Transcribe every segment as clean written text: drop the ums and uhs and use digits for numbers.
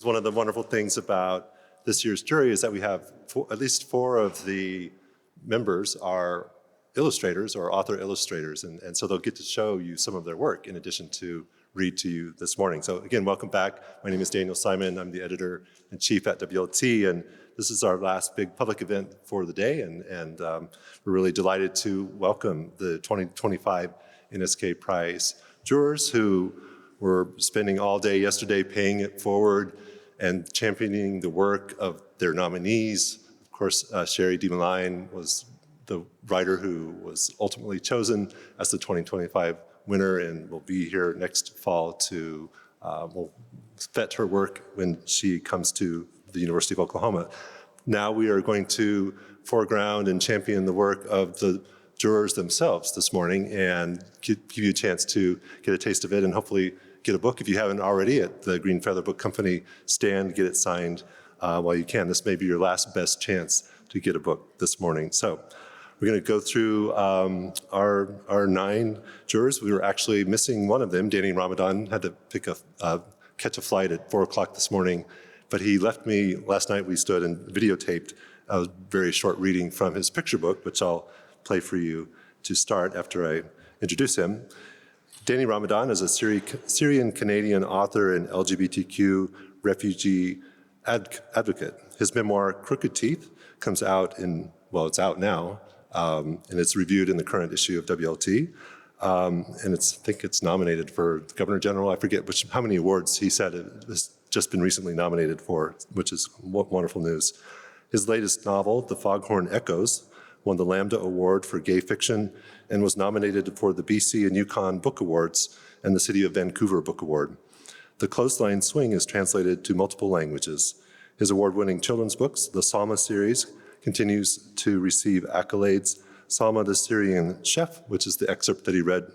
One of the wonderful things about this year's jury is that we have at least 4 of the members are illustrators or author illustrators, and so they'll get to show you some of their work in addition to read to you this morning. So again, welcome back. My name is Daniel Simon. I'm the editor-in-chief at WLT, and this is our last big public event for the day, and we're really delighted to welcome the 2025 NSK Prize jurors who were spending all day yesterday paying it forward and championing the work of their nominees. Of course, Sherry DeMaline was the writer who was ultimately chosen as the 2025 winner and will be here next fall to will vet her work when she comes to the University of Oklahoma. Now we are going to foreground and champion the work of the jurors themselves this morning and give you a chance to get a taste of it and hopefully get a book if you haven't already at the Green Feather Book Company stand, get it signed while you can. This may be your last best chance to get a book this morning. So we're going to go through our 9 jurors. We were actually missing one of them. Danny Ramadan had to catch a flight at 4 o'clock this morning, but he left me last night. We stood and videotaped a very short reading from his picture book, which I'll play for you to start after I introduce him. Danny Ramadan is a Syrian-Canadian author and LGBTQ refugee advocate. His memoir, Crooked Teeth, comes out it's out now, and it's reviewed in the current issue of WLT. And I think it's nominated for Governor General. I forget how many awards he said it has just been recently nominated for, which is wonderful news. His latest novel, The Foghorn Echoes, won the Lambda Award for Gay Fiction and was nominated for the BC and Yukon Book Awards and the City of Vancouver Book Award. The Clothesline Swing is translated to multiple languages. His award-winning children's books, the Salma series, continues to receive accolades. Salma the Syrian Chef, which is the excerpt that he read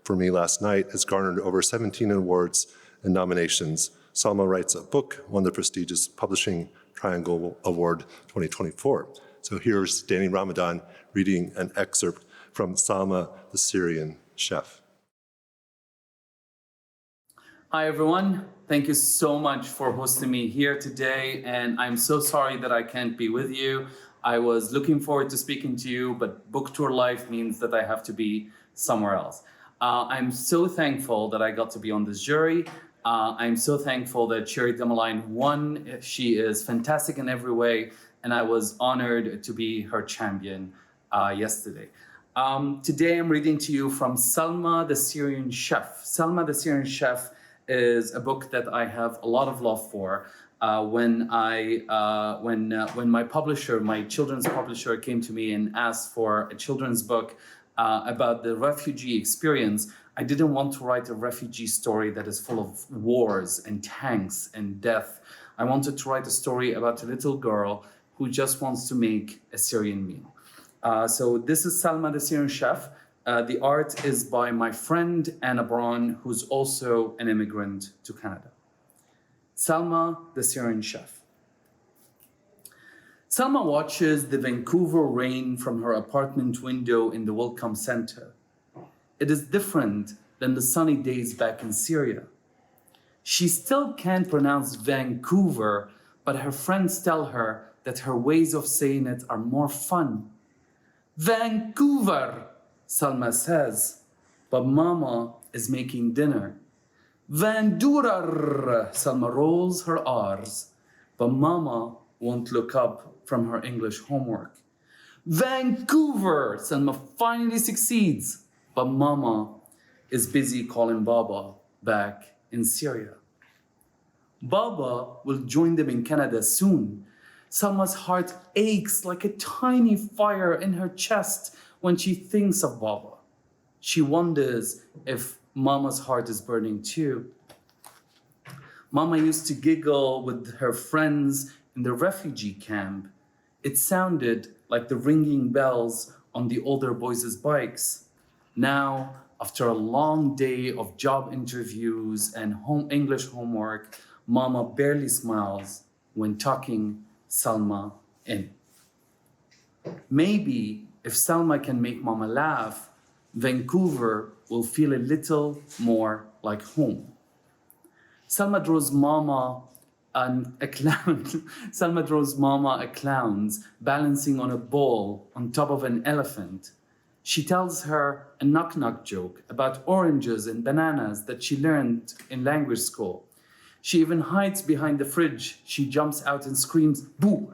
for me last night, has garnered over 17 awards and nominations. Salma Writes a Book won the prestigious Publishing Triangle Award 2024. So here's Danny Ramadan reading an excerpt from Salma the Syrian Chef. Hi everyone, thank you so much for hosting me here today, and I'm so sorry that I can't be with you. I was looking forward to speaking to you, but book tour life means that I have to be somewhere else. I'm so thankful that I got to be on this jury. I'm so thankful that Sherry DeMaline won. She is fantastic in every way, and I was honored to be her champion yesterday. Today I'm reading to you from Salma the Syrian Chef. Salma the Syrian Chef is a book that I have a lot of love for. When my publisher, my children's publisher, came to me and asked for a children's book about the refugee experience, I didn't want to write a refugee story that is full of wars and tanks and death. I wanted to write a story about a little girl who just wants to make a Syrian meal. So this is Salma the Syrian Chef. The art is by my friend Anna Braun, who's also an immigrant to Canada. Salma the Syrian Chef. Salma watches the Vancouver rain from her apartment window in the Welcome Center. It is different than the sunny days back in Syria. She still can't pronounce Vancouver, but her friends tell her that her ways of saying it are more fun. Vancouver, Salma says, but Mama is making dinner. Vandurar, Salma rolls her R's, but Mama won't look up from her English homework. Vancouver, Salma finally succeeds, but Mama is busy calling Baba back in Syria. Baba will join them in Canada soon. Salma's heart aches like a tiny fire in her chest when she thinks of Baba. She wonders if Mama's heart is burning too. Mama used to giggle with her friends in the refugee camp. It sounded like the ringing bells on the older boys' bikes. Now, after a long day of job interviews and English homework, Mama barely smiles when talking Salma in. Maybe if Salma can make Mama laugh, Vancouver will feel a little more like home. Salma draws Mama a clown. Salma draws Mama a clown's balancing on a ball on top of an elephant. She tells her a knock-knock joke about oranges and bananas that she learned in language school. She even hides behind the fridge. She jumps out and screams, "Boo!"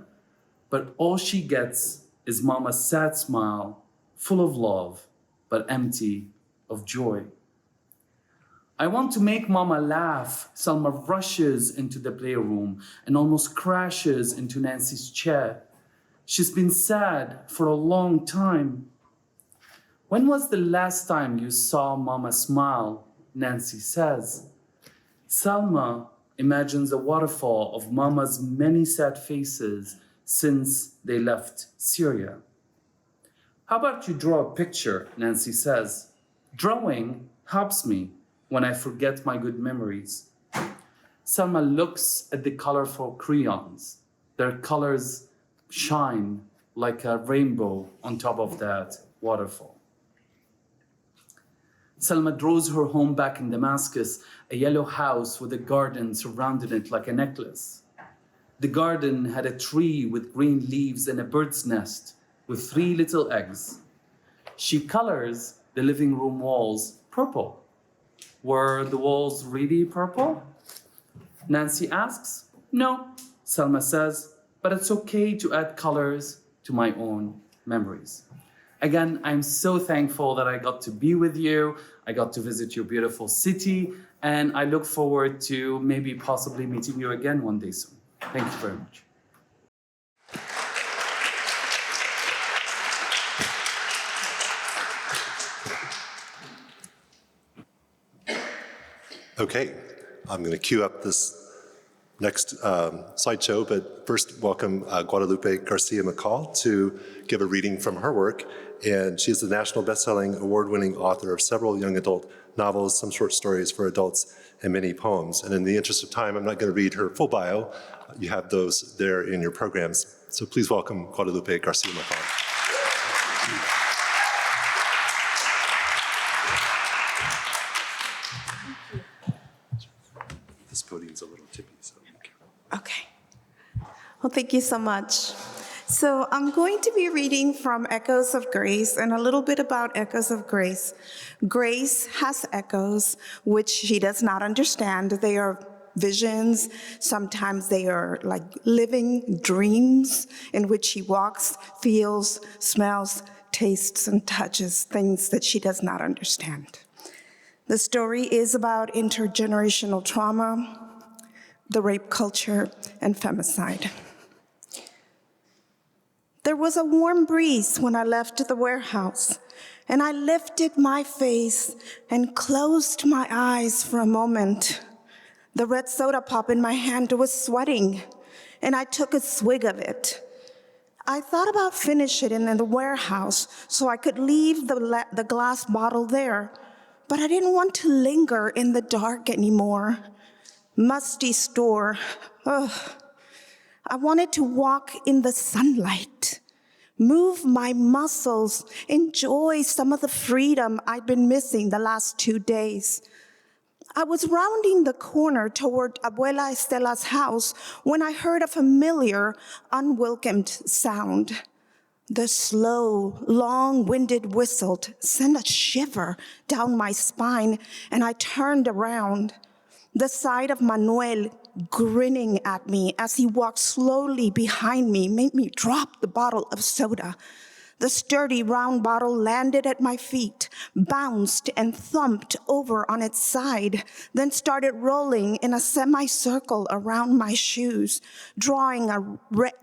But all she gets is Mama's sad smile, full of love, but empty of joy. I want to make Mama laugh. Salma rushes into the playroom and almost crashes into Nancy's chair. She's been sad for a long time. When was the last time you saw Mama smile? Nancy says. Salma imagines a waterfall of Mama's many sad faces since they left Syria. How about you draw a picture? Nancy says. Drawing helps me when I forget my good memories. Salma looks at the colorful crayons. Their colors shine like a rainbow on top of that waterfall. Salma draws her home back in Damascus, a yellow house with a garden surrounding it like a necklace. The garden had a tree with green leaves and a bird's nest with 3 little eggs. She colors the living room walls purple. Were the walls really purple? Nancy asks. No, Salma says, but it's okay to add colors to my own memories. Again, I'm so thankful that I got to be with you. I got to visit your beautiful city, and I look forward to maybe possibly meeting you again one day soon. Thank you very much. Okay, I'm going to queue up this next slideshow, but first welcome Guadalupe Garcia McCall to give a reading from her work. And she is the national best-selling, award-winning author of several young adult novels, some short stories for adults, and many poems. And in the interest of time, I'm not going to read her full bio. You have those there in your programs. So please welcome Guadalupe Garcia McCall. This podium's a little tippy, so be careful. Okay. Well, thank you so much. So I'm going to be reading from Echoes of Grace and a little bit about Echoes of Grace. Grace has echoes, which she does not understand. They are visions. Sometimes they are like living dreams in which she walks, feels, smells, tastes, and touches things that she does not understand. The story is about intergenerational trauma, the rape culture, and femicide. There was a warm breeze when I left the warehouse, and I lifted my face and closed my eyes for a moment. The red soda pop in my hand was sweating, and I took a swig of it. I thought about finishing it in the warehouse so I could leave the glass bottle there, but I didn't want to linger in the dark anymore. Musty store. Ugh. I wanted to walk in the sunlight, move my muscles, enjoy some of the freedom I'd been missing the last 2 days. I was rounding the corner toward Abuela Estela's house when I heard a familiar, unwelcomed sound. The slow, long-winded whistle sent a shiver down my spine, and I turned around. The sight of Manuel grinning at me as he walked slowly behind me made me drop the bottle of soda. The sturdy round bottle landed at my feet, bounced and thumped over on its side, then started rolling in a semicircle around my shoes, drawing a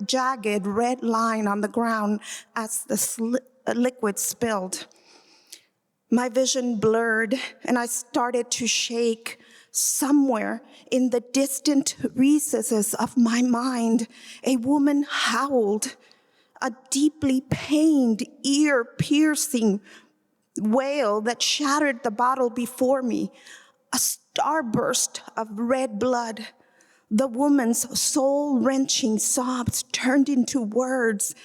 jagged red line on the ground as the liquid spilled. My vision blurred, and I started to shake. Somewhere in the distant recesses of my mind, a woman howled, a deeply pained, ear-piercing wail that shattered the bottle before me, a starburst of red blood. The woman's soul-wrenching sobs turned into words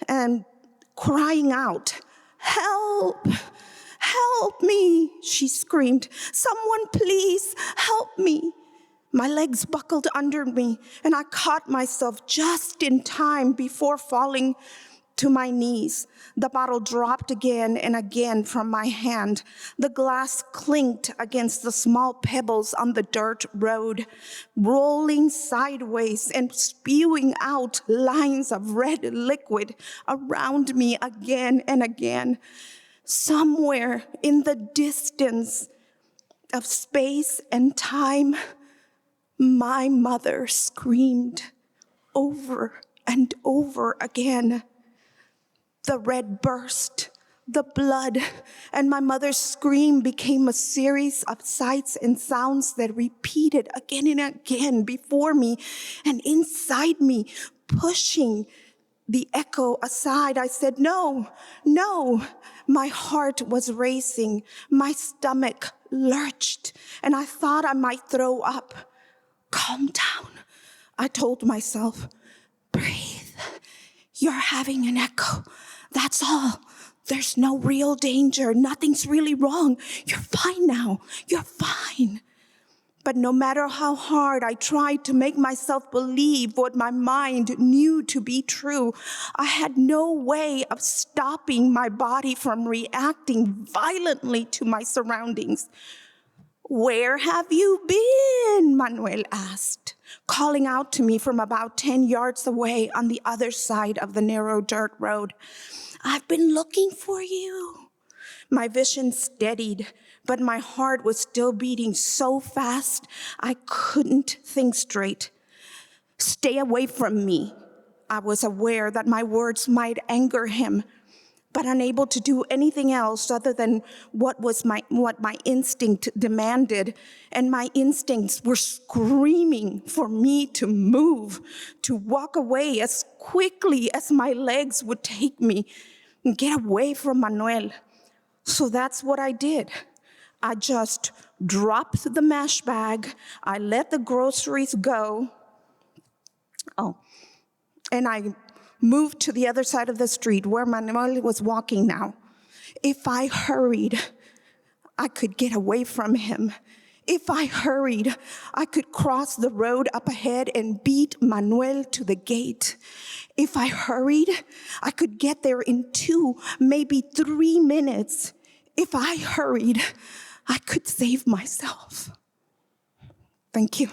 and crying out, "Help! Help me," she screamed. "Someone please help me." My legs buckled under me, and I caught myself just in time before falling to my knees. The bottle dropped again and again from my hand. The glass clinked against the small pebbles on the dirt road, rolling sideways and spewing out lines of red liquid around me again and again. Somewhere in the distance of space and time, my mother screamed over and over again. The red burst, the blood, and my mother's scream became a series of sights and sounds that repeated again and again before me and inside me, pushing the echo aside. I said, no, no. My heart was racing. My stomach lurched, and I thought I might throw up. Calm down, I told myself. Breathe. You're having an echo. That's all. There's no real danger. Nothing's really wrong. You're fine now. You're fine. But no matter how hard I tried to make myself believe what my mind knew to be true, I had no way of stopping my body from reacting violently to my surroundings. Where have you been? Manuel asked, calling out to me from about 10 yards away on the other side of the narrow dirt road. I've been looking for you. My vision steadied, but my heart was still beating so fast I couldn't think straight. Stay away from me. I was aware that my words might anger him, but unable to do anything else other than what my instinct demanded. And my instincts were screaming for me to move, to walk away as quickly as my legs would take me and get away from Manuel. So that's what I did. I just dropped the mesh bag. I let the groceries go. And I moved to the other side of the street where Manuel was walking now. If I hurried, I could get away from him. If I hurried, I could cross the road up ahead and beat Manuel to the gate. If I hurried, I could get there in 2, maybe 3 minutes. If I hurried, I could save myself. Thank you.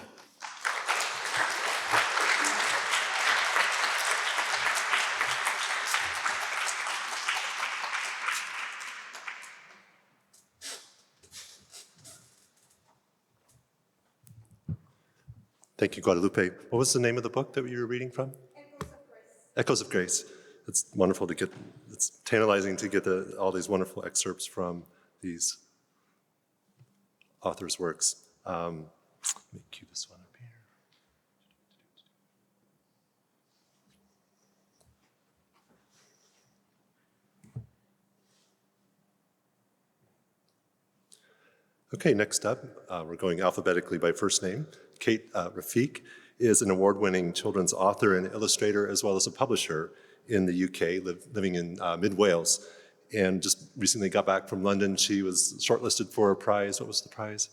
Thank you, Guadalupe. What was the name of the book that you were reading from? Echoes of Grace. It's wonderful to get, it's tantalizing to get all these wonderful excerpts from these authors' works. Let me cue this one up here. Okay, next up, we're going alphabetically by first name. Kate Rafik is an award-winning children's author and illustrator, as well as a publisher in the UK, living in mid-Wales, and just recently got back from London. She was shortlisted for a prize. What was the prize?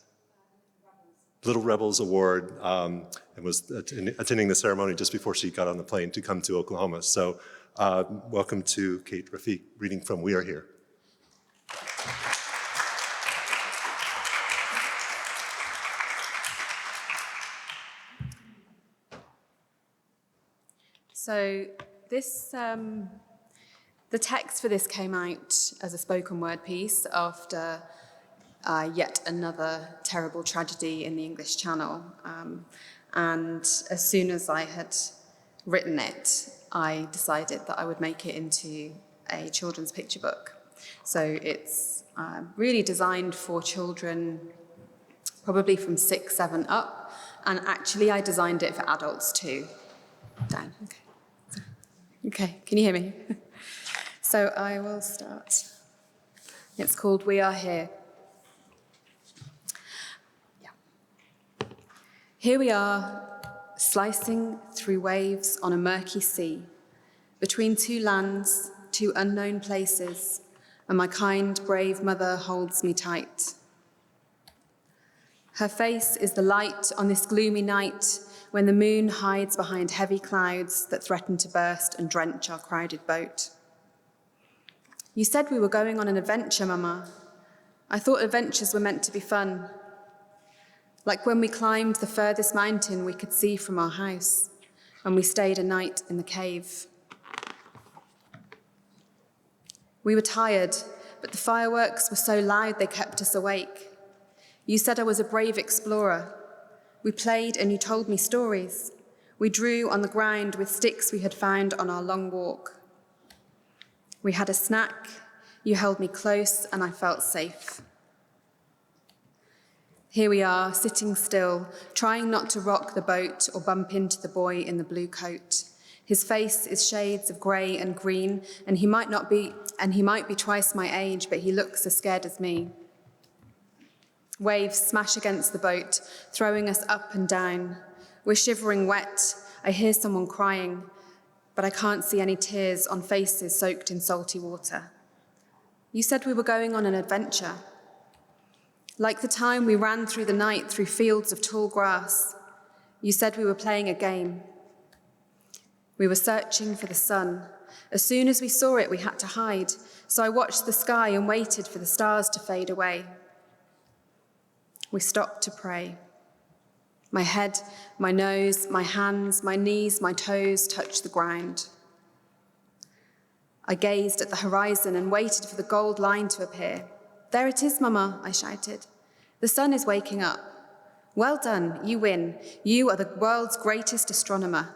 Little Rebels Award, and was attending the ceremony just before she got on the plane to come to Oklahoma. So welcome to Kate Rafik, reading from We Are Here. So this, the text for this came out as a spoken word piece after yet another terrible tragedy in the English Channel. And as soon as I had written it, I decided that I would make it into a children's picture book. So it's really designed for children, probably from 6, 7 up. And actually I designed it for adults too. Dan, okay. Okay, can you hear me? So I will start. It's called We Are Here. Yeah. Here we are, slicing through waves on a murky sea, between 2 lands, 2 unknown places, and my kind, brave mother holds me tight. Her face is the light on this gloomy night when the moon hides behind heavy clouds that threaten to burst and drench our crowded boat. You said we were going on an adventure, Mama. I thought adventures were meant to be fun. Like when we climbed the furthest mountain we could see from our house, and we stayed a night in the cave. We were tired, but the fireworks were so loud they kept us awake. You said I was a brave explorer. We played and you told me stories. We drew on the ground with sticks we had found on our long walk. We had a snack, you held me close, and I felt safe. Here we are, sitting still, trying not to rock the boat or bump into the boy in the blue coat. His face is shades of grey and green, and he might be twice my age, but he looks as scared as me. Waves smash against the boat, throwing us up and down. We're shivering wet. I hear someone crying, but I can't see any tears on faces soaked in salty water. You said we were going on an adventure. Like the time we ran through the night through fields of tall grass. You said we were playing a game. We were searching for the sun. As soon as we saw it, we had to hide. So I watched the sky and waited for the stars to fade away. We stopped to pray. My head, my nose, my hands, my knees, my toes touched the ground. I gazed at the horizon and waited for the gold line to appear. There it is, Mama, I shouted. The sun is waking up. Well done, you win. You are the world's greatest astronomer.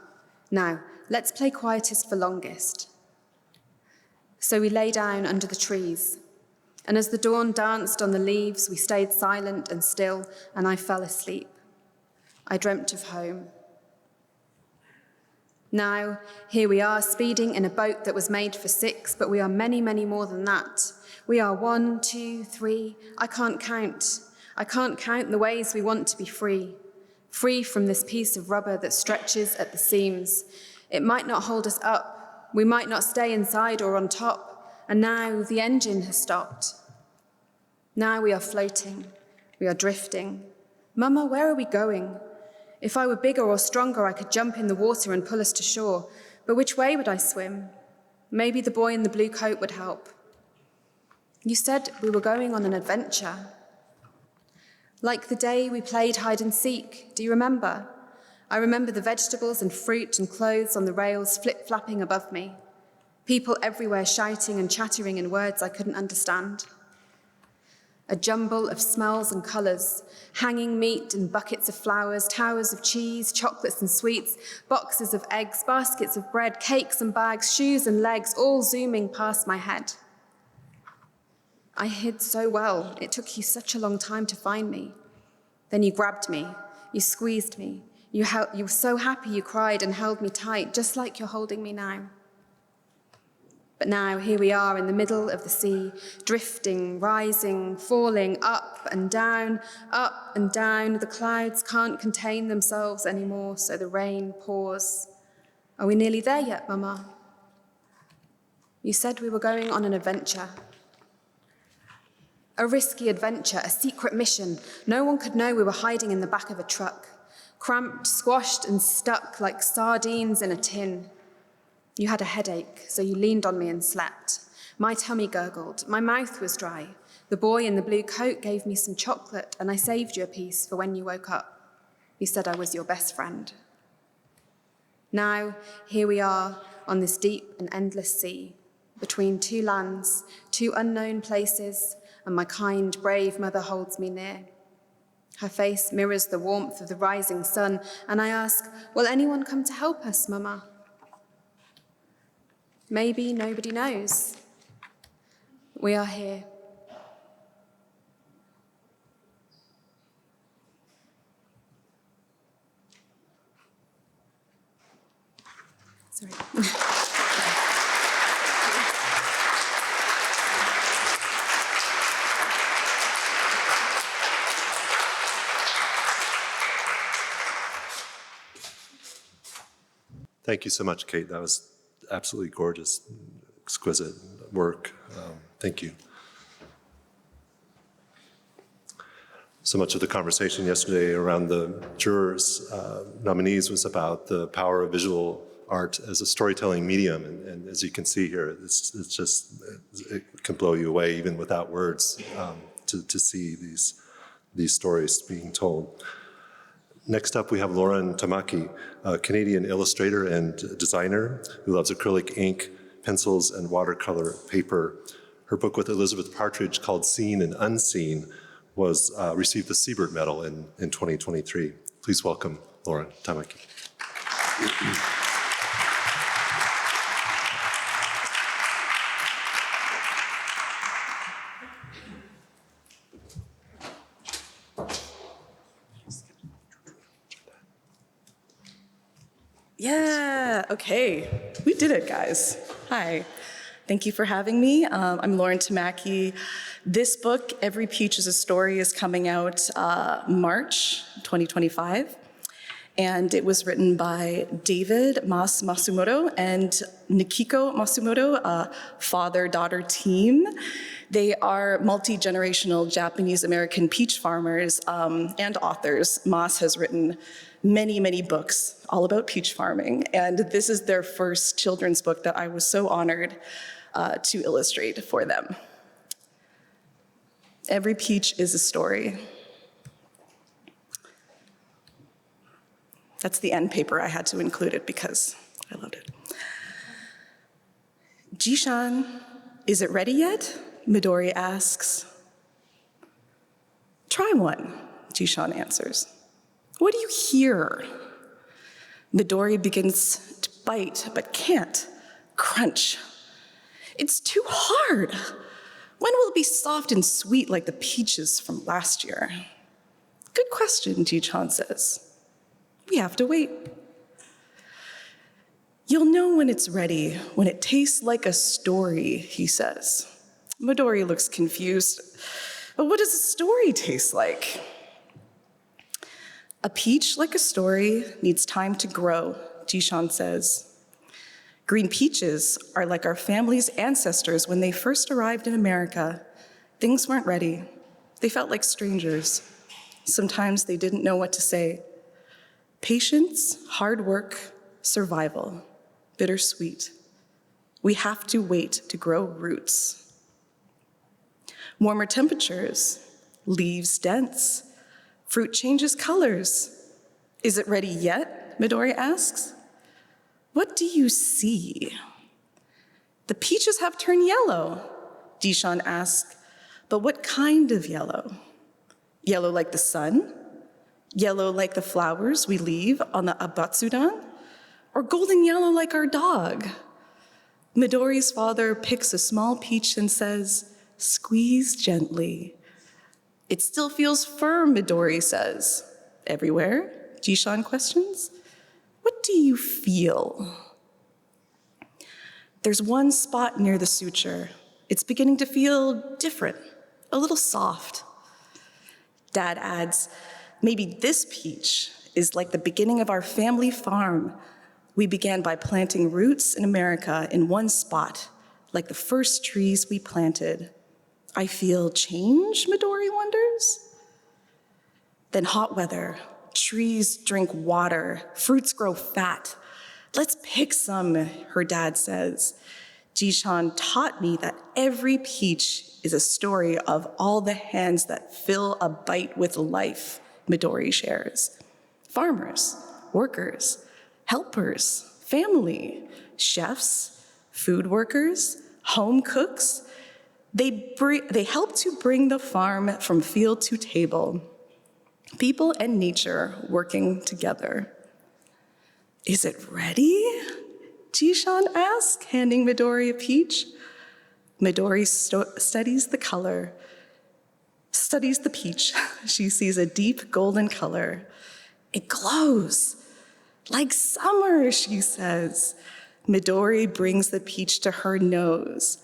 Now, let's play quietest for longest. So we lay down under the trees, and as the dawn danced on the leaves, we stayed silent and still, and I fell asleep. I dreamt of home. Now, here we are, speeding in a boat that was made for 6, but we are many, many more than that. We are 1, 2, 3, I can't count. I can't count the ways we want to be free. Free from this piece of rubber that stretches at the seams. It might not hold us up. We might not stay inside or on top. And now the engine has stopped. Now we are floating. We are drifting. Mama, where are we going? If I were bigger or stronger, I could jump in the water and pull us to shore. But which way would I swim? Maybe the boy in the blue coat would help. You said we were going on an adventure. Like the day we played hide and seek, do you remember? I remember the vegetables and fruit and clothes on the rails flip-flapping above me. People everywhere shouting and chattering in words I couldn't understand. A jumble of smells and colours, hanging meat and buckets of flowers, towers of cheese, chocolates and sweets, boxes of eggs, baskets of bread, cakes and bags, shoes and legs, all zooming past my head. I hid so well. It took you such a long time to find me. Then you grabbed me. You squeezed me. You were so happy you cried and held me tight, just like you're holding me now. But now, here we are in the middle of the sea, drifting, rising, falling, up and down, up and down. The clouds can't contain themselves anymore, so the rain pours. Are we nearly there yet, Mama? You said we were going on an adventure. A risky adventure, a secret mission. No one could know we were hiding in the back of a truck, cramped, squashed, and stuck like sardines in a tin. You had a headache, so you leaned on me and slept. My tummy gurgled. My mouth was dry. The boy in the blue coat gave me some chocolate, and I saved you a piece for when you woke up. You said I was your best friend. Now, here we are on this deep and endless sea, between 2 lands, 2 unknown places, and my kind, brave mother holds me near. Her face mirrors the warmth of the rising sun, and I ask, will anyone come to help us, Mama? Maybe nobody knows. We are here. Sorry. Thank you so much, Kate. That was absolutely gorgeous, exquisite work. Thank you. So much of the conversation yesterday around the jurors' nominees was about the power of visual art as a storytelling medium, and as you can see here, it's just, it can blow you away even without words to see these stories being told. Next up, we have Lauren Tamaki, a Canadian illustrator and designer who loves acrylic ink, pencils, and watercolor paper. Her book with Elizabeth Partridge called Seen and Unseen was received the Siebert Medal in 2023. Please welcome Lauren Tamaki. Yeah, okay. We did it, guys. Hi. Thank you for having me. I'm Lauren Tamaki. This book, Every Peach is a Story, is coming out March 2025. And it was written by David Masumoto and Nikiko Masumoto, a father-daughter team. They are multi-generational Japanese-American peach farmers and authors. Mas has written many, many books all about peach farming, and this is their first children's book that I was so honored to illustrate for them. Every Peach is a Story. That's the end paper. I had to include it because I loved it. Jishan, is it ready yet? Midori asks. Try one, Jishan answers. What do you hear? Midori begins to bite, but can't. Crunch. It's too hard. When will it be soft and sweet like the peaches from last year? Good question, Jishan says. We have to wait. You'll know when it's ready, when it tastes like a story, he says. Midori looks confused. But what does a story taste like? A peach, like a story, needs time to grow, Jishan says. Green peaches are like our family's ancestors when they first arrived in America. Things weren't ready. They felt like strangers. Sometimes they didn't know what to say. Patience, hard work, survival, bittersweet. We have to wait to grow roots. Warmer temperatures, leaves dense, fruit changes colors. Is it ready yet? Midori asks. What do you see? The peaches have turned yellow, Jishan asks. But what kind of yellow? Yellow like the sun? Yellow like the flowers we leave on the abatsudan? Or golden yellow like our dog? Midori's father picks a small peach and says, squeeze gently. It still feels firm, Midori says. Everywhere? Jishan questions. What do you feel? There's one spot near the suture. It's beginning to feel different, a little soft. Dad adds, maybe this peach is like the beginning of our family farm. We began by planting roots in America in one spot, like the first trees we planted. I feel change, Midori wonders. Then hot weather, trees drink water, fruits grow fat. Let's pick some, her dad says. Jishan taught me that every peach is a story of all the hands that fill a bite with life, Midori shares. Farmers, workers, helpers, family, chefs, food workers, home cooks. They help to bring the farm from field to table. People and nature working together. Is it ready? Jishan asks, handing Midori a peach. Midori studies the color, studies the peach. She sees a deep golden color. It glows like summer, she says. Midori brings the peach to her nose,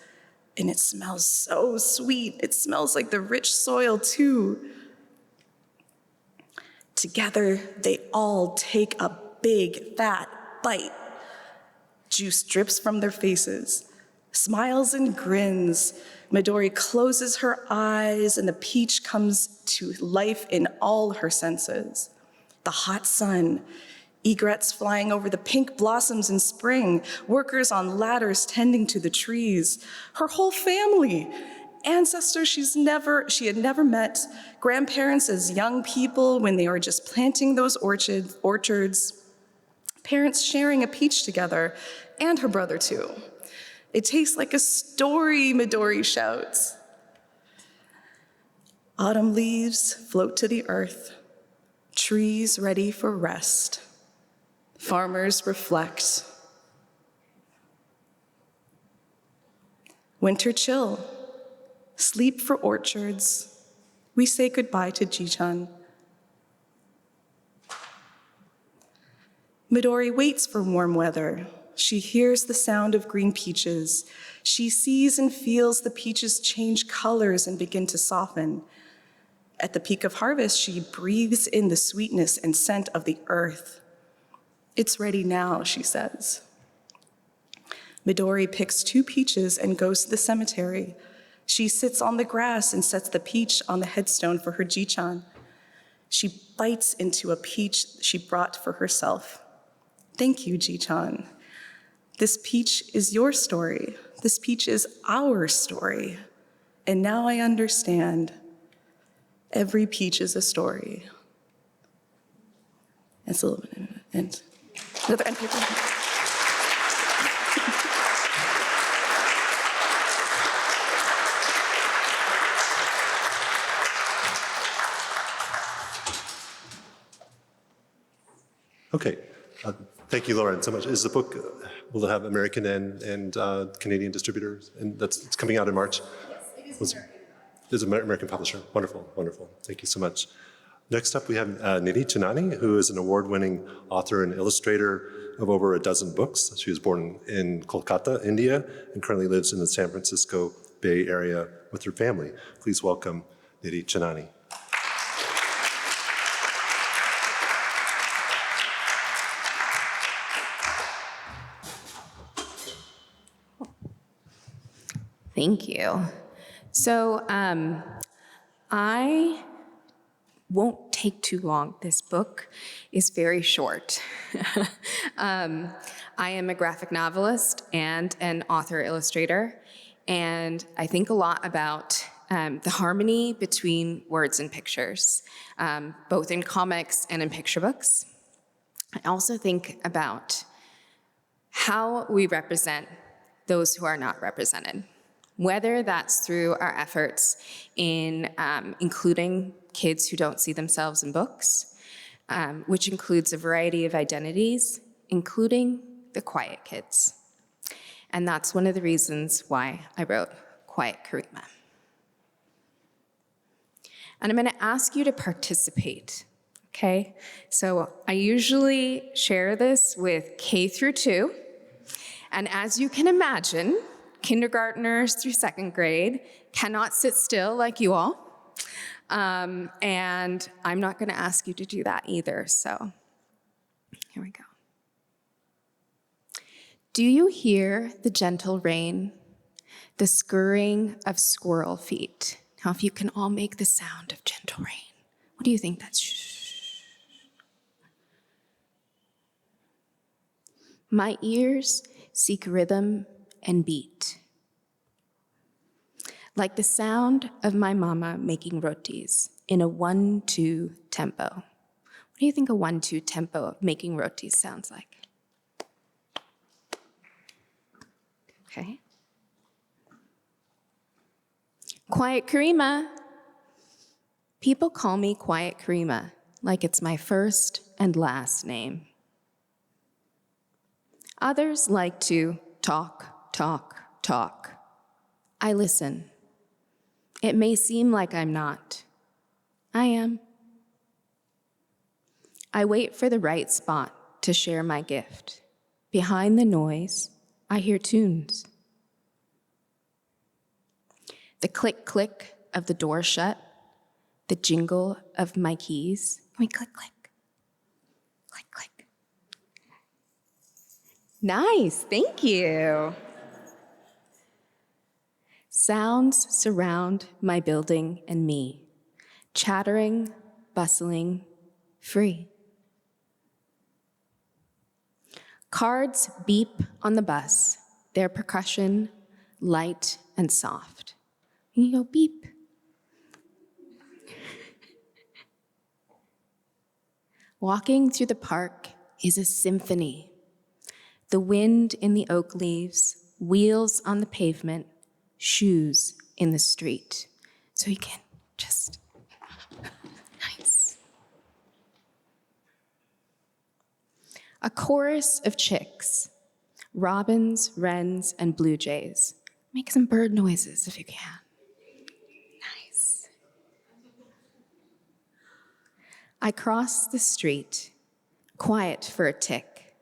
and it smells so sweet. It smells like the rich soil, too. Together, they all take a big, fat bite. Juice drips from their faces. Smiles and grins. Midori closes her eyes and the peach comes to life in all her senses. The hot sun, egrets flying over the pink blossoms in spring, workers on ladders tending to the trees, her whole family, ancestors she had never met, grandparents as young people when they were just planting those orchards, parents sharing a peach together, and her brother too. It tastes like a story, Midori shouts. Autumn leaves float to the earth, trees ready for rest. Farmers reflect. Winter chill, sleep for orchards. We say goodbye to Jichan. Midori waits for warm weather. She hears the sound of green peaches. She sees and feels the peaches change colors and begin to soften. At the peak of harvest, she breathes in the sweetness and scent of the earth. It's ready now, she says. Midori picks 2 peaches and goes to the cemetery. She sits on the grass and sets the peach on the headstone for her Jichan. She bites into a peach she brought for herself. Thank you, Jichan. This peach is your story. This peach is our story. And now I understand. Every peach is a story. That's a little bit of it. And another end paper. Okay, thank you, Lauren, so much. Is the book, will it have American and Canadian distributors? And it's coming out in March? Yes, it is American. It is an American publisher. Wonderful, wonderful. Thank you so much. Next up, we have Nidhi Chinani, who is an award-winning author and illustrator of over a dozen books. She was born in Kolkata, India, and currently lives in the San Francisco Bay Area with her family. Please welcome Nidhi Chinani. Thank you. So I won't take too long. This book is very short. I am a graphic novelist and an author-illustrator, and I think a lot about the harmony between words and pictures, both in comics and in picture books. I also think about how we represent those who are not represented, whether that's through our efforts in including kids who don't see themselves in books, which includes a variety of identities, including the quiet kids. And that's one of the reasons why I wrote Quiet Karima. And I'm going to ask you to participate, okay? So I usually share this with K through 2. And as you can imagine, kindergartners through 2nd grade cannot sit still like you all. And I'm not going to ask you to do that either. So here we go. Do you hear the gentle rain, the scurrying of squirrel feet? Now, if you can all make the sound of gentle rain, what do you think that's? Shh. My ears seek rhythm and beat, like the sound of my mama making rotis in a 1-2 tempo. What do you think a 1-2 tempo of making rotis sounds like? Okay. Quiet Karima. People call me Quiet Karima, like it's my first and last name. Others like to talk, talk, talk. I listen. It may seem like I'm not. I am. I wait for the right spot to share my gift. Behind the noise, I hear tunes. The click-click of the door shut, the jingle of my keys. Can we click, click? Click, click. Nice, thank you. Sounds surround my building and me, chattering, bustling, free. Cards beep on the bus, their percussion light and soft. And you go beep. Walking through the park is a symphony. The wind in the oak leaves, wheels on the pavement, shoes in the street. So you can just, nice. A chorus of chicks, robins, wrens, and blue jays. Make some bird noises if you can. Nice. I cross the street, quiet for a tick,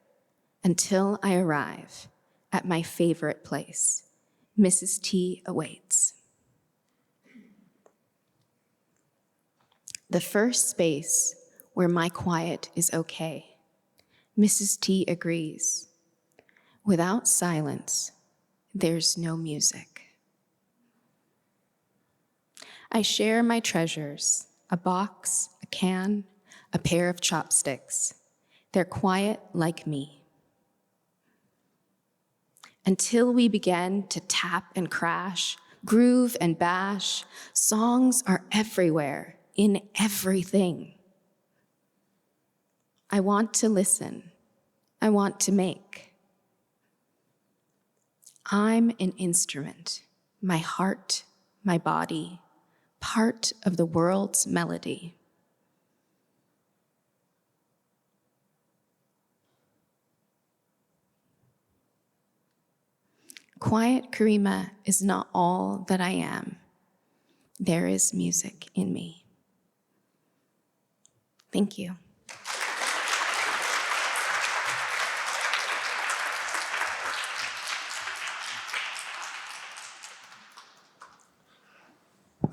until I arrive at my favorite place. Mrs. T awaits. The first space where my quiet is okay. Mrs. T agrees. Without silence, there's no music. I share my treasures, a box, a can, a pair of chopsticks. They're quiet like me. Until we begin to tap and crash, groove and bash, songs are everywhere, in everything. I want to listen. I want to make. I'm an instrument, my heart, my body, part of the world's melody. Quiet Karima is not all that I am. There is music in me. Thank you.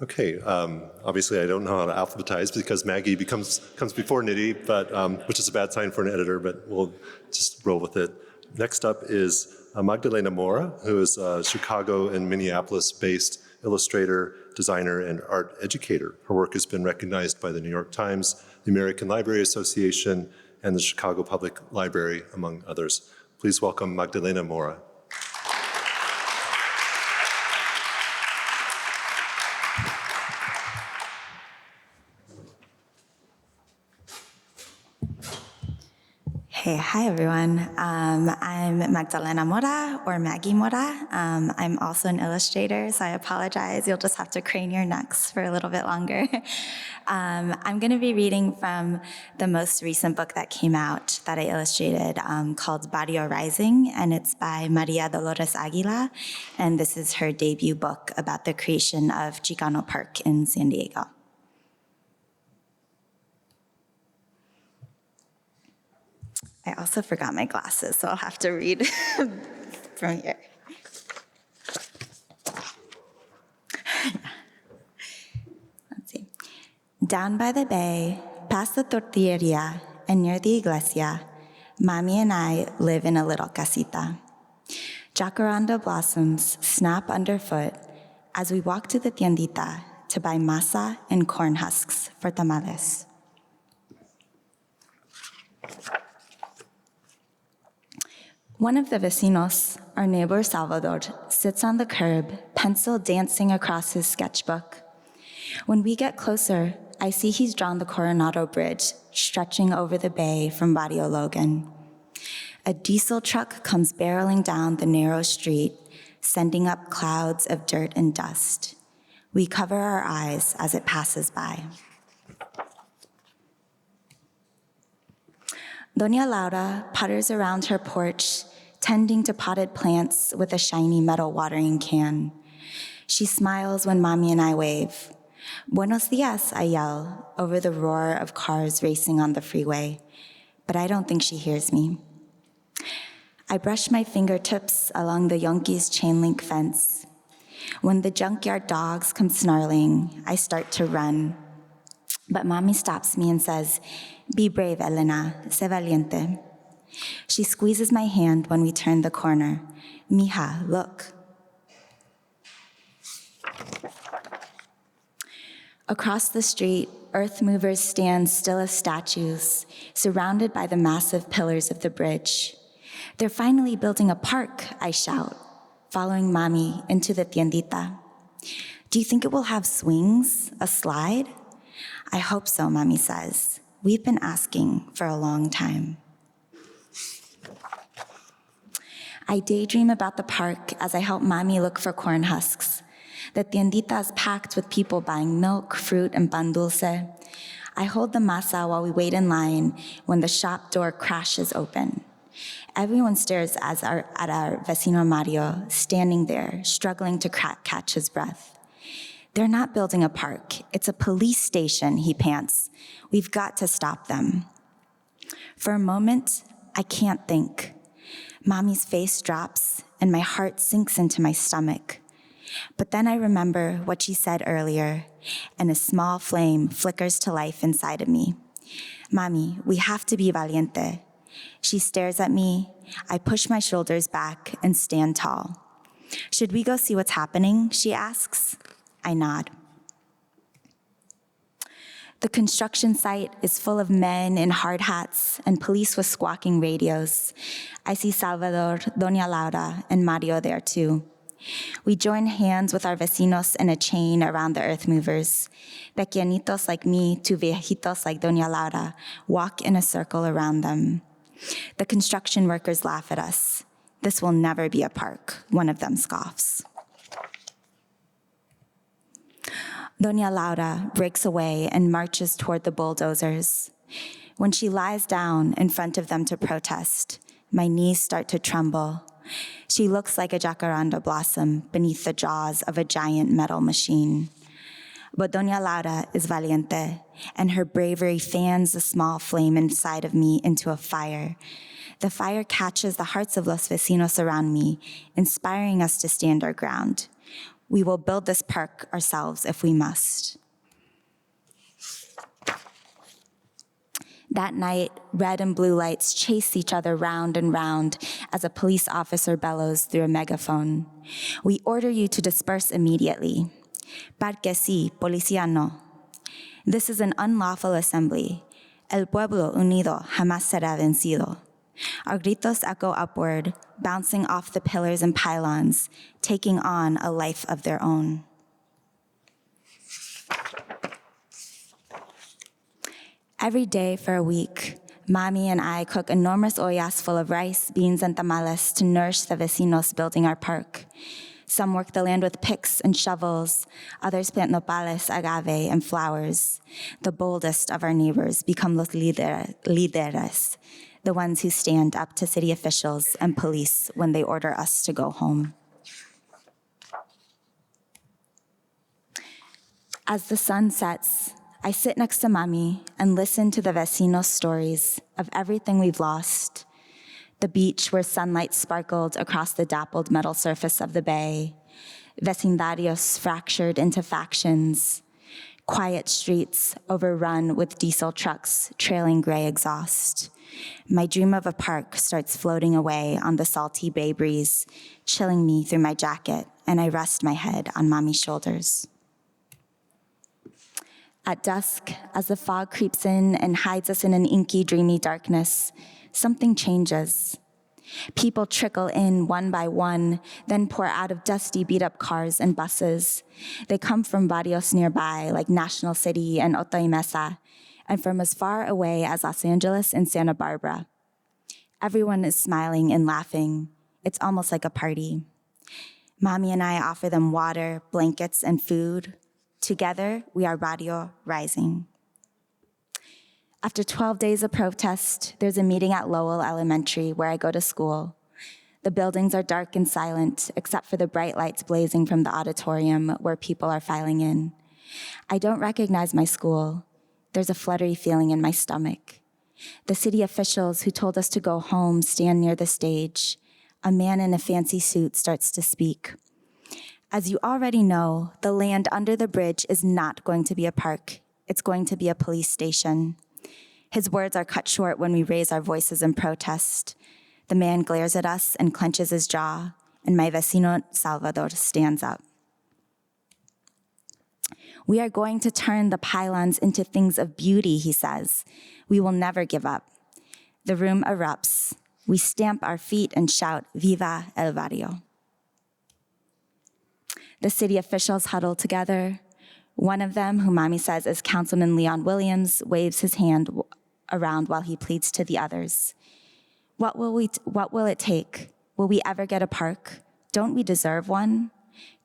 Okay, obviously I don't know how to alphabetize because Maggie comes before Nidhi, but which is a bad sign for an editor, but we'll just roll with it. Next up is Magdalena Mora, who is a Chicago and Minneapolis-based illustrator, designer, and art educator. Her work has been recognized by the New York Times, the American Library Association, and the Chicago Public Library, among others. Please welcome Magdalena Mora. Hey, hi everyone. I'm Magdalena Mora, or Maggie Mora. I'm also an illustrator, so I apologize. You'll just have to crane your necks for a little bit longer. I'm going to be reading from the most recent book that came out that I illustrated called Barrio Rising, and it's by Maria Dolores Aguila, and this is her debut book about the creation of Chicano Park in San Diego. I also forgot my glasses, so I'll have to read from here. Let's see. Down by the bay, past the tortilleria, and near the iglesia, Mami and I live in a little casita. Jacaranda blossoms snap underfoot as we walk to the tiendita to buy masa and corn husks for tamales. One of the vecinos, our neighbor Salvador, sits on the curb, pencil dancing across his sketchbook. When we get closer, I see he's drawn the Coronado Bridge stretching over the bay from Barrio Logan. A diesel truck comes barreling down the narrow street, sending up clouds of dirt and dust. We cover our eyes as it passes by. Doña Laura putters around her porch, tending to potted plants with a shiny metal watering can. She smiles when Mami and I wave. Buenos dias, I yell, over the roar of cars racing on the freeway, but I don't think she hears me. I brush my fingertips along the Yonki's chain link fence. When the junkyard dogs come snarling, I start to run. But Mami stops me and says, "Be brave, Elena, sé valiente." She squeezes my hand when we turn the corner. "Mija, look." Across the street, earth movers stand still as statues, surrounded by the massive pillars of the bridge. They're finally building a park, I shout, following Mami into the tiendita. Do you think it will have swings, a slide? I hope so, Mami says. We've been asking for a long time. I daydream about the park as I help Mami look for corn husks. The tiendita is packed with people buying milk, fruit, and pan dulce. I hold the masa while we wait in line when the shop door crashes open. Everyone stares at our vecino Mario, standing there, struggling to catch his breath. They're not building a park. It's a police station, he pants. We've got to stop them. For a moment, I can't think. Mami's face drops, and my heart sinks into my stomach. But then I remember what she said earlier, and a small flame flickers to life inside of me. Mami, we have to be valiente. She stares at me. I push my shoulders back and stand tall. Should we go see what's happening? She asks. I nod. The construction site is full of men in hard hats and police with squawking radios. I see Salvador, Doña Laura, and Mario there too. We join hands with our vecinos in a chain around the earth movers. Pequeñitos like me to viejitos like Doña Laura walk in a circle around them. The construction workers laugh at us. This will never be a park, one of them scoffs. Doña Laura breaks away and marches toward the bulldozers. When she lies down in front of them to protest, my knees start to tremble. She looks like a jacaranda blossom beneath the jaws of a giant metal machine. But Doña Laura is valiente, and her bravery fans the small flame inside of me into a fire. The fire catches the hearts of los vecinos around me, inspiring us to stand our ground. We will build this park ourselves if we must. That night, red and blue lights chase each other round and round as a police officer bellows through a megaphone. We order you to disperse immediately. Porque sí, policía no. This is an unlawful assembly. El pueblo unido jamás será vencido. Our gritos echo upward, bouncing off the pillars and pylons, taking on a life of their own. Every day for a week, Mami and I cook enormous ollas full of rice, beans, and tamales to nourish the vecinos building our park. Some work the land with picks and shovels. Others plant nopales, agave, and flowers. The boldest of our neighbors become los líderes, the ones who stand up to city officials and police when they order us to go home. As the sun sets, I sit next to Mami and listen to the vecinos' stories of everything we've lost. The beach where sunlight sparkled across the dappled metal surface of the bay, vecindarios fractured into factions, quiet streets overrun with diesel trucks trailing gray exhaust. My dream of a park starts floating away on the salty bay breeze, chilling me through my jacket, and I rest my head on Mami's shoulders. At dusk, as the fog creeps in and hides us in an inky, dreamy darkness, something changes. People trickle in one by one, then pour out of dusty, beat-up cars and buses. They come from barrios nearby, like National City and Otay Mesa, and from as far away as Los Angeles and Santa Barbara. Everyone is smiling and laughing. It's almost like a party. Mami and I offer them water, blankets, and food. Together, we are Radio Rising. After 12 days of protest, there's a meeting at Lowell Elementary where I go to school. The buildings are dark and silent, except for the bright lights blazing from the auditorium where people are filing in. I don't recognize my school. There's a fluttery feeling in my stomach. The city officials who told us to go home stand near the stage. A man in a fancy suit starts to speak. As you already know, the land under the bridge is not going to be a park. It's going to be a police station. His words are cut short when we raise our voices in protest. The man glares at us and clenches his jaw, and my vecino Salvador stands up. We are going to turn the pylons into things of beauty, he says. We will never give up. The room erupts. We stamp our feet and shout, Viva el barrio. The city officials huddle together. One of them, who Mommy says is Councilman Leon Williams, waves his hand around while he pleads to the others. What will it take? Will we ever get a park? Don't we deserve one?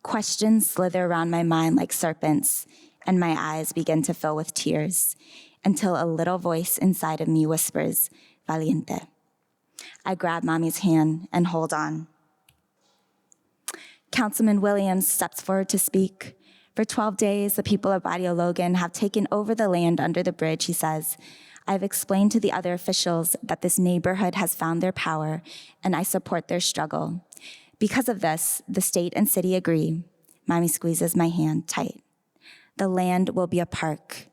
Questions slither around my mind like serpents, and my eyes begin to fill with tears until a little voice inside of me whispers, Valiente. I grab Mommy's hand and hold on. Councilman Williams steps forward to speak. For 12 days, the people of Barrio Logan have taken over the land under the bridge, he says. I've explained to the other officials that this neighborhood has found their power, and I support their struggle. Because of this, the state and city agree. Mommy squeezes my hand tight. The land will be a park.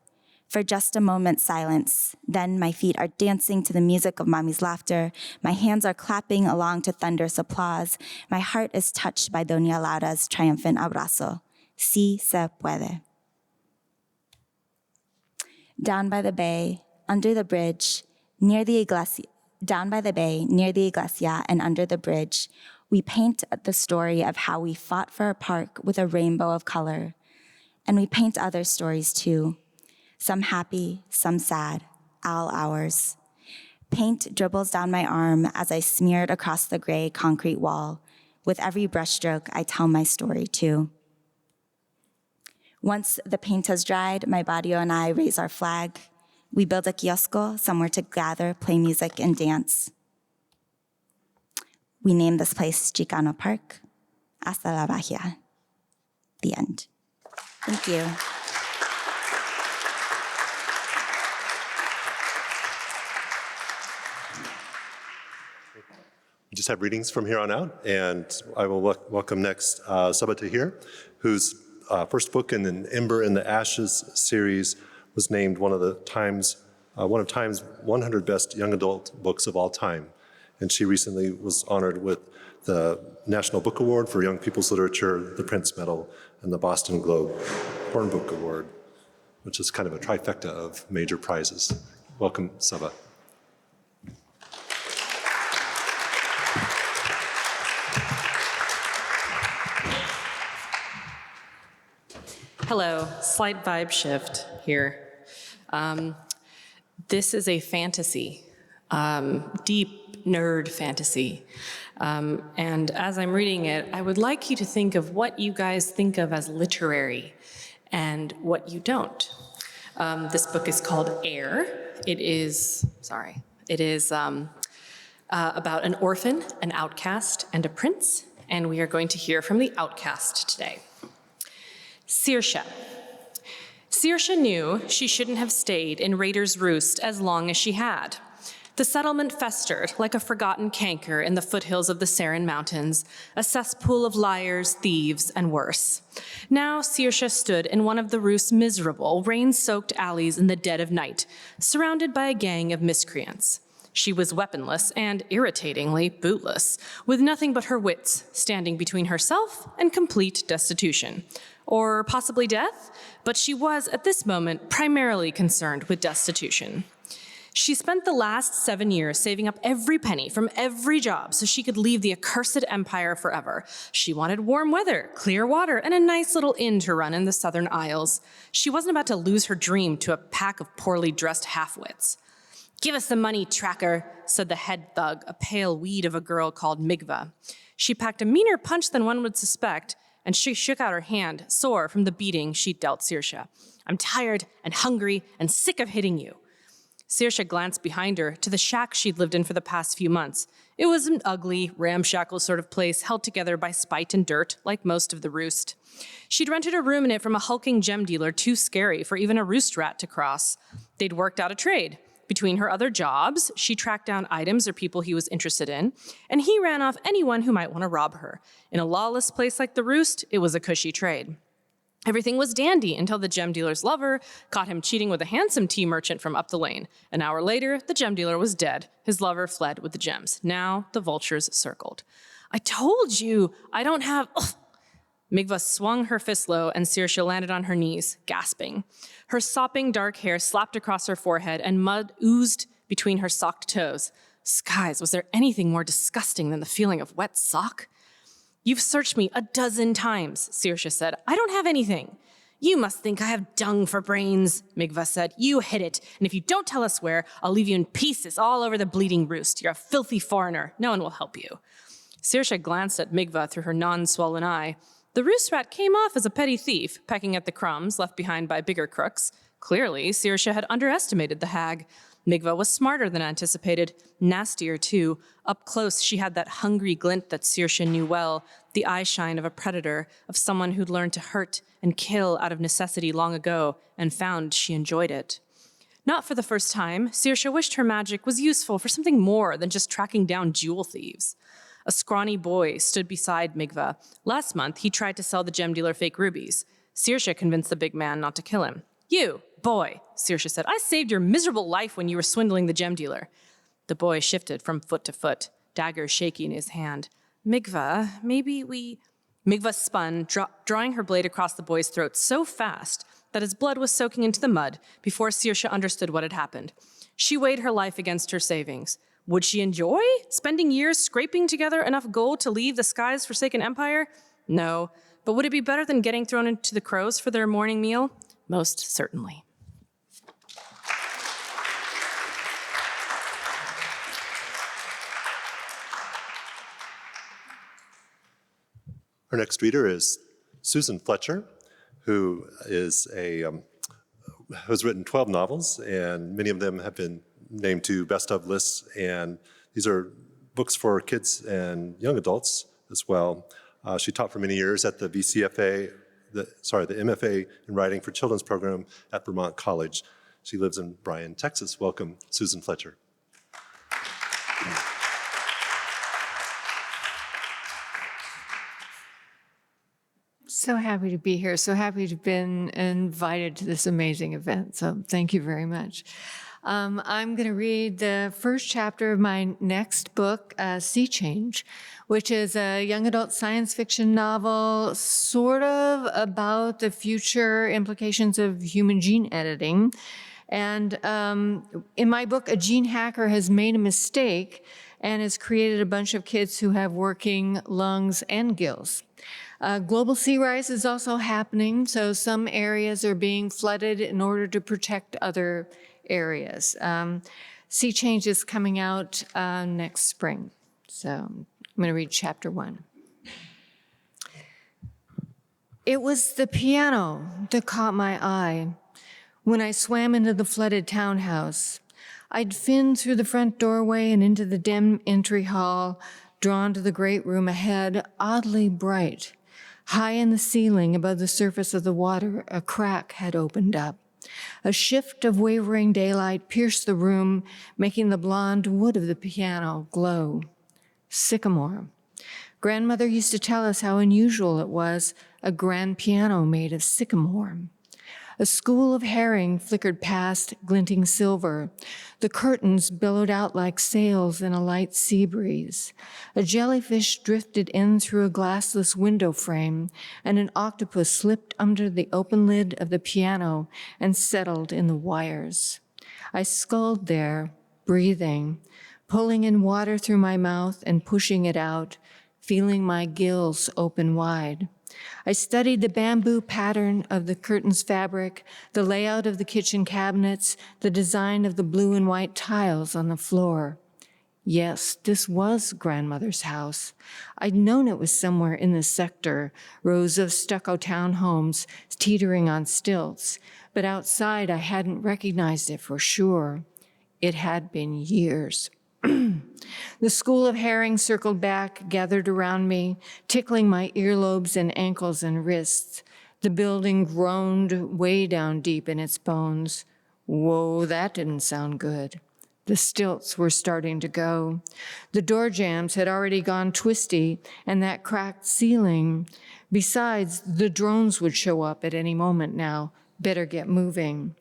For just a moment, silence. Then my feet are dancing to the music of Mommy's laughter. My hands are clapping along to thunderous applause. My heart is touched by Doña Laura's triumphant abrazo. Sí se puede. Down by the bay, under the bridge, near the iglesia, down by the bay, near the iglesia and under the bridge, we paint the story of how we fought for a park with a rainbow of color. And we paint other stories too. Some happy, some sad, all ours. Paint dribbles down my arm as I smear it across the gray concrete wall. With every brushstroke, I tell my story too. Once the paint has dried, my barrio and I raise our flag. We build a kiosco, somewhere to gather, play music, and dance. We name this place Chicano Park. Hasta la Bahia. The end. Thank you. We just have readings from here on out, and I will welcome next Saba Tahir, whose first book in an Ember in the Ashes series was named one of Time's 100 best young adult books of all time. And she recently was honored with the National Book Award for Young People's Literature, the Prince Medal, and the Boston Globe Horn Book Award, which is kind of a trifecta of major prizes. Welcome, Saba. Hello, slight vibe shift here. This is a fantasy, deep nerd fantasy. And as I'm reading it, I would like you to think of what you guys think of as literary and what you don't. This book is called Air. It is about an orphan, an outcast, and a prince. And we are going to hear from the outcast today. Saoirse. Saoirse knew she shouldn't have stayed in Raider's Roost as long as she had. The settlement festered like a forgotten canker in the foothills of the Sarin Mountains, a cesspool of liars, thieves, and worse. Now Saoirse stood in one of the Roost's miserable, rain-soaked alleys in the dead of night, surrounded by a gang of miscreants. She was weaponless and, irritatingly, bootless, with nothing but her wits standing between herself and complete destitution. Or possibly death, but she was, at this moment, primarily concerned with destitution. She spent the last 7 years saving up every penny from every job so she could leave the accursed empire forever. She wanted warm weather, clear water, and a nice little inn to run in the Southern Isles. She wasn't about to lose her dream to a pack of poorly dressed half-wits. "Give us the money, tracker," said the head thug, a pale weed of a girl called Migva. She packed a meaner punch than one would suspect, and she shook out her hand, sore from the beating she dealt Saoirse. "I'm tired and hungry and sick of hitting you." Saoirse glanced behind her to the shack she'd lived in for the past few months. It was an ugly, ramshackle sort of place held together by spite and dirt, like most of the Roost. She'd rented a room in it from a hulking gem dealer too scary for even a roost rat to cross. They'd worked out a trade. Between her other jobs, she tracked down items or people he was interested in, and he ran off anyone who might want to rob her. In a lawless place like the Roost, it was a cushy trade. Everything was dandy until the gem dealer's lover caught him cheating with a handsome tea merchant from up the lane. An hour later, the gem dealer was dead. His lover fled with the gems. Now the vultures circled. "I told you, I don't have..." Ugh. Migva swung her fist low, and Saoirse landed on her knees, gasping. Her sopping dark hair slapped across her forehead, and mud oozed between her socked toes. Skies, was there anything more disgusting than the feeling of wet sock? You've searched me a dozen times, Saoirse said. I don't have anything. You must think I have dung for brains, Migva said. You hid it, and if you don't tell us where, I'll leave you in pieces all over the bleeding roost. You're a filthy foreigner. No one will help you. Saoirse glanced at Migva through her non-swollen eye. The roost rat came off as a petty thief, pecking at the crumbs left behind by bigger crooks. Clearly, Saoirse had underestimated the hag. Migva was smarter than anticipated, nastier too. Up close, she had that hungry glint that Saoirse knew well, the eye-shine of a predator, of someone who'd learned to hurt and kill out of necessity long ago, and found she enjoyed it. Not for the first time, Saoirse wished her magic was useful for something more than just tracking down jewel thieves. A scrawny boy stood beside Migva. Last month, he tried to sell the gem dealer fake rubies. Saoirse convinced the big man not to kill him. You, boy, Saoirse said, I saved your miserable life when you were swindling the gem dealer. The boy shifted from foot to foot, dagger shaky in his hand. Migva, Migva spun, drawing her blade across the boy's throat so fast that his blood was soaking into the mud before Saoirse understood what had happened. She weighed her life against her savings. Would she enjoy spending years scraping together enough gold to leave the sky's forsaken empire? No, but would it be better than getting thrown into the crows for their morning meal? Most certainly. Our next reader is Susan Fletcher, who has written 12 novels, and many of them have been named to best of lists, and these are books for kids and young adults as well. She taught for many years at the VCFA, the MFA in Writing for Children's program at Vermont College. She lives in Bryan, Texas. Welcome, Susan Fletcher. So happy to be here. So happy to have been invited to this amazing event. So thank you very much. I'm going to read the first chapter of my next book, Sea Change, which is a young adult science fiction novel sort of about the future implications of human gene editing. And in my book, a gene hacker has made a mistake and has created a bunch of kids who have working lungs and gills. Global sea rise is also happening, so some areas are being flooded in order to protect other areas. Sea Change is coming out next spring. So I'm going to read chapter 1. It was the piano that caught my eye when I swam into the flooded townhouse. I'd finned through the front doorway and into the dim entry hall, drawn to the great room ahead, oddly bright. High in the ceiling, above the surface of the water, a crack had opened up. A shift of wavering daylight pierced the room, making the blonde wood of the piano glow. Sycamore. Grandmother used to tell us how unusual it was, a grand piano made of sycamore. A school of herring flickered past, glinting silver. The curtains billowed out like sails in a light sea breeze. A jellyfish drifted in through a glassless window frame, and an octopus slipped under the open lid of the piano and settled in the wires. I sculled there, breathing, pulling in water through my mouth and pushing it out, feeling my gills open wide. I studied the bamboo pattern of the curtain's fabric, the layout of the kitchen cabinets, the design of the blue and white tiles on the floor. Yes, this was grandmother's house. I'd known it was somewhere in this sector, rows of stucco townhomes teetering on stilts, but outside I hadn't recognized it for sure. It had been years. The school of herring circled back, gathered around me, tickling my earlobes and ankles and wrists. The building groaned way down deep in its bones. Whoa, that didn't sound good. The stilts were starting to go. The door jambs had already gone twisty, and that cracked ceiling. Besides, the drones would show up at any moment now. Better get moving.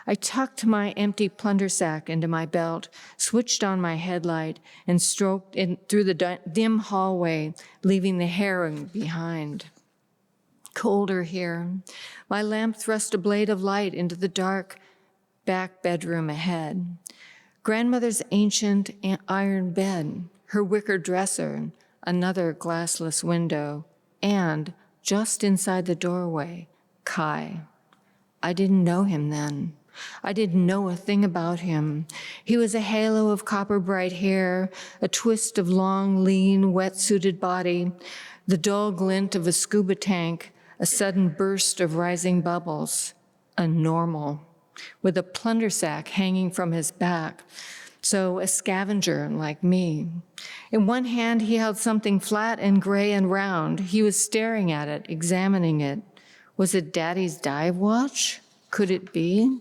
I tucked my empty plunder sack into my belt, switched on my headlight, and stroked in through the dim hallway, leaving the herring behind. colder here. My lamp thrust a blade of light into the dark back bedroom ahead. Grandmother's ancient iron bed, her wicker dresser, another glassless window, and just inside the doorway, Kai. I didn't know him then. I didn't know a thing about him. He was a halo of copper-bright hair, a twist of long, lean, wet-suited body, the dull glint of a scuba tank, a sudden burst of rising bubbles. A normal, with a plunder sack hanging from his back, so a scavenger like me. In one hand, he held something flat and gray and round. He was staring at it, examining it. Was it Daddy's dive watch? Could it be?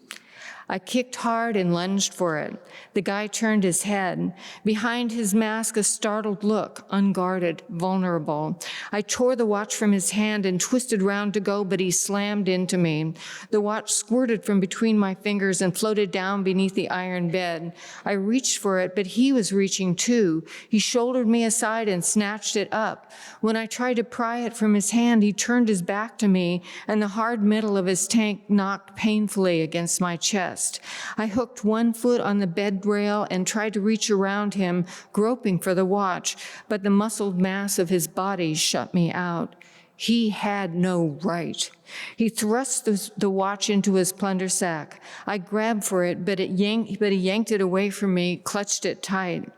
I kicked hard and lunged for it. The guy turned his head. Behind his mask, a startled look, unguarded, vulnerable. I tore the watch from his hand and twisted round to go, but he slammed into me. The watch squirted from between my fingers and floated down beneath the iron bed. I reached for it, but he was reaching too. He shouldered me aside and snatched it up. When I tried to pry it from his hand, he turned his back to me, and the hard metal of his tank knocked painfully against my chest. I hooked one foot on the bed rail and tried to reach around him, groping for the watch, but the muscled mass of his body shut me out. He had no right. He thrust the watch into his plunder sack. I grabbed for it, but he yanked it away from me, clutched it tight.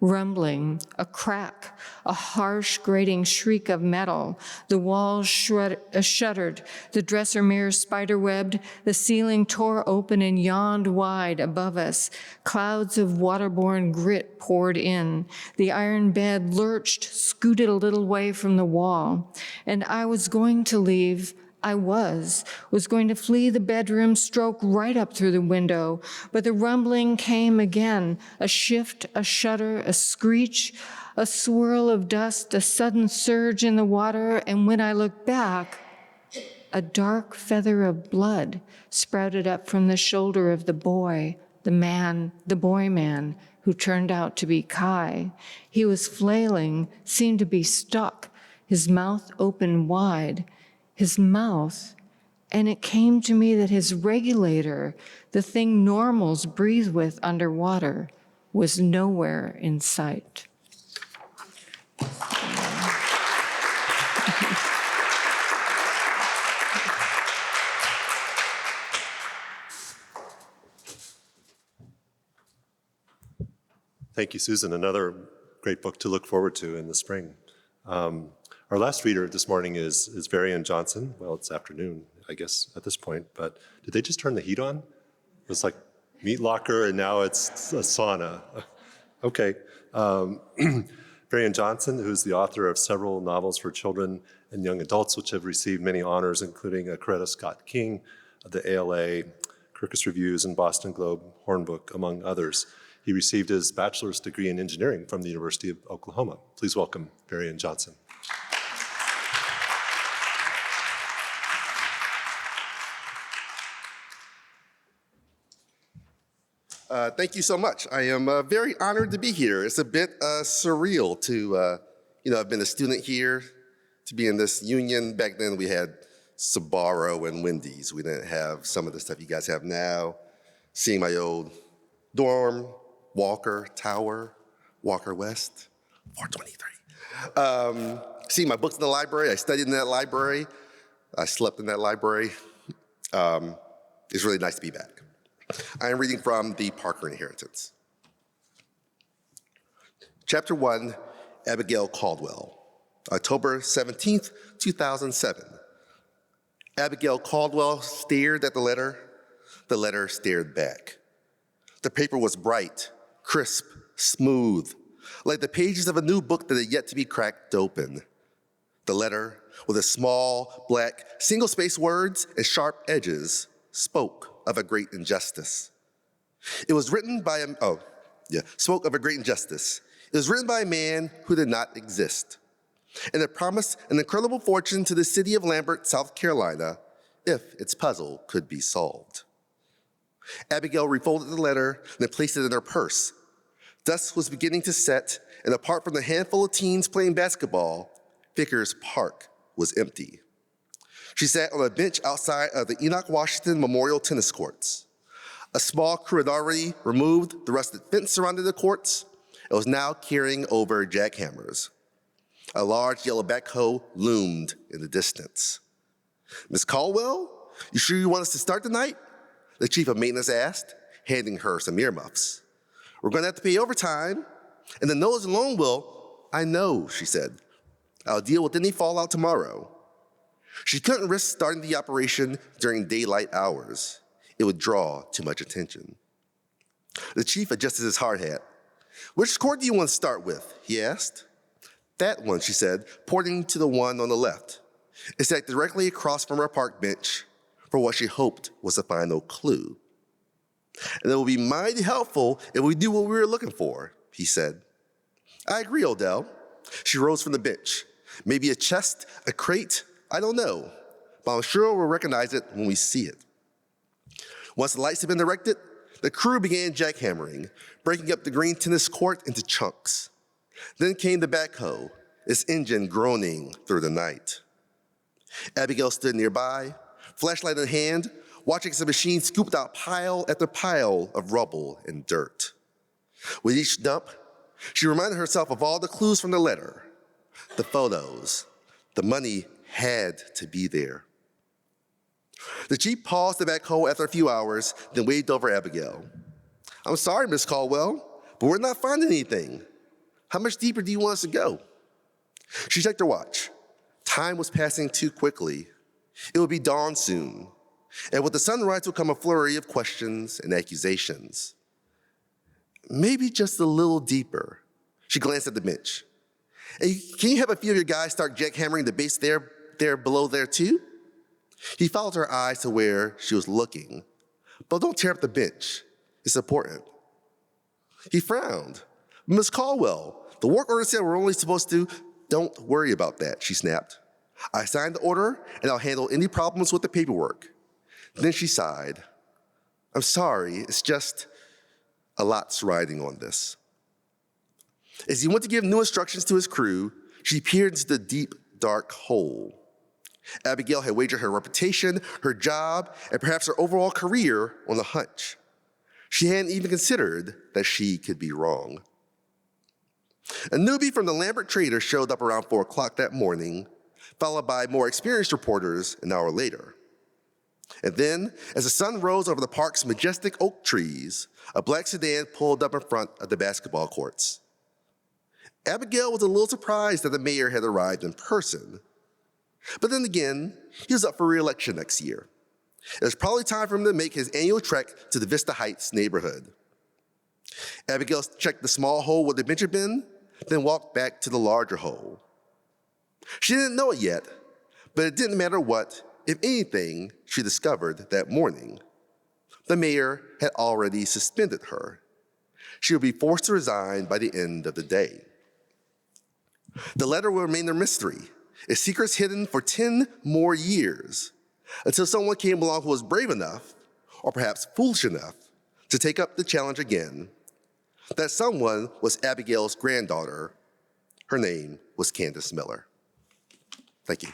Rumbling, a crack, a harsh, grating shriek of metal. The walls shuddered, the dresser mirrors spiderwebbed, the ceiling tore open and yawned wide above us. Clouds of waterborne grit poured in. The iron bed lurched, scooted a little way from the wall. And I was going to leave. I was going to flee the bedroom, stroke right up through the window, but the rumbling came again, a shift, a shudder, a screech, a swirl of dust, a sudden surge in the water, and when I looked back, a dark feather of blood sprouted up from the shoulder of the boy man, who turned out to be Kai. He was flailing, seemed to be stuck, his mouth open wide. His mouth, and it came to me that his regulator, the thing normals breathe with underwater, was nowhere in sight. Thank you, Susan. Another great book to look forward to in the spring. Our last reader this morning is Varian Johnson. Well, it's afternoon, I guess, at this point, but did they just turn the heat on? It was like meat locker, and now it's a sauna. Okay. Varian Johnson, who's the author of several novels for children and young adults, which have received many honors, including a Coretta Scott King, the ALA, Kirkus Reviews, and Boston Globe Hornbook, among others. He received his bachelor's degree in engineering from the University of Oklahoma. Please welcome Varian Johnson. Thank you so much. I am very honored to be here. It's a bit surreal to, I've been a student here, to be in this union. Back then we had Sbarro and Wendy's. We didn't have some of the stuff you guys have now. Seeing my old dorm, Walker Tower, Walker West, 423. Seeing my books in the library. I studied in that library. I slept in that library. It's really nice to be back. I am reading from the Parker Inheritance. Chapter 1, Abigail Caldwell, October 17th, 2007. Abigail Caldwell stared at the letter stared back. The paper was bright, crisp, smooth, like the pages of a new book that had yet to be cracked open. The letter, with its small, black, single-spaced words and sharp edges, spoke of a great injustice. It was written by spoke of a great injustice. It was written by a man who did not exist, and it promised an incredible fortune to the city of Lambert, South Carolina, if its puzzle could be solved. Abigail refolded the letter and then placed it in her purse. Dusk was beginning to set, and apart from the handful of teens playing basketball, Vickers Park was empty. She sat on a bench outside of the Enoch Washington Memorial Tennis Courts. A small crew had already removed the rusted fence surrounding the courts and was now carrying over jackhammers. A large yellow backhoe loomed in the distance. "Miss Caldwell, you sure you want us to start tonight?" the chief of maintenance asked, handing her some earmuffs. "We're going to have to pay overtime, and the noise alone will—" "I know," she said. "I'll deal with any fallout tomorrow." She couldn't risk starting the operation during daylight hours. It would draw too much attention. The chief adjusted his hard hat. "Which court do you want to start with?" he asked. "That one," she said, pointing to the one on the left. It sat directly across from her park bench for what she hoped was the final clue. "And it would be mighty helpful if we knew what we were looking for," he said. "I agree, Odell." She rose from the bench. "Maybe a chest, a crate, I don't know, but I'm sure we'll recognize it when we see it." Once the lights had been erected, the crew began jackhammering, breaking up the green tennis court into chunks. Then came the backhoe, its engine groaning through the night. Abigail stood nearby, flashlight in hand, watching as the machine scooped out pile after pile of rubble and dirt. With each dump, she reminded herself of all the clues from the letter, the photos. The money had to be there. The chief paused the backhoe after a few hours, then waved over Abigail. "I'm sorry, Miss Caldwell, but we're not finding anything. How much deeper do you want us to go?" She checked her watch. Time was passing too quickly. It would be dawn soon, and with the sunrise would come a flurry of questions and accusations. "Maybe just a little deeper." She glanced at the bench. "And can you have a few of your guys start jackhammering the base there below there too?" He followed her eyes to where she was looking. "But don't tear up the bench. It's important." He frowned. "Miss Caldwell, the work order said we're only supposed to—" "Don't worry about that," she snapped. "I signed the order, and I'll handle any problems with the paperwork." Then she sighed. "I'm sorry, it's just a lot's riding on this." As he went to give new instructions to his crew, she peered into the deep, dark hole. Abigail had wagered her reputation, her job, and perhaps her overall career on a hunch. She hadn't even considered that she could be wrong. A newbie from the Lambert Trader showed up around 4 o'clock that morning, followed by more experienced reporters an hour later. And then, as the sun rose over the park's majestic oak trees, a black sedan pulled up in front of the basketball courts. Abigail was a little surprised that the mayor had arrived in person. But then again, he was up for re-election next year. It was probably time for him to make his annual trek to the Vista Heights neighborhood. Abigail checked the small hole where the bench had been, then walked back to the larger hole. She didn't know it yet, but it didn't matter what, if anything, she discovered that morning. The mayor had already suspended her. She would be forced to resign by the end of the day. The letter will remain a mystery, its secrets hidden for 10 more years, until someone came along who was brave enough, or perhaps foolish enough, to take up the challenge again. That someone was Abigail's granddaughter. Her name was Candace Miller. Thank you.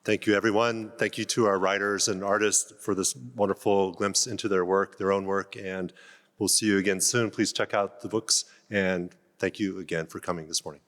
Thank you, everyone. Thank you to our writers and artists for this wonderful glimpse into their work, their own work, and we'll see you again soon. Please check out the books, and thank you again for coming this morning.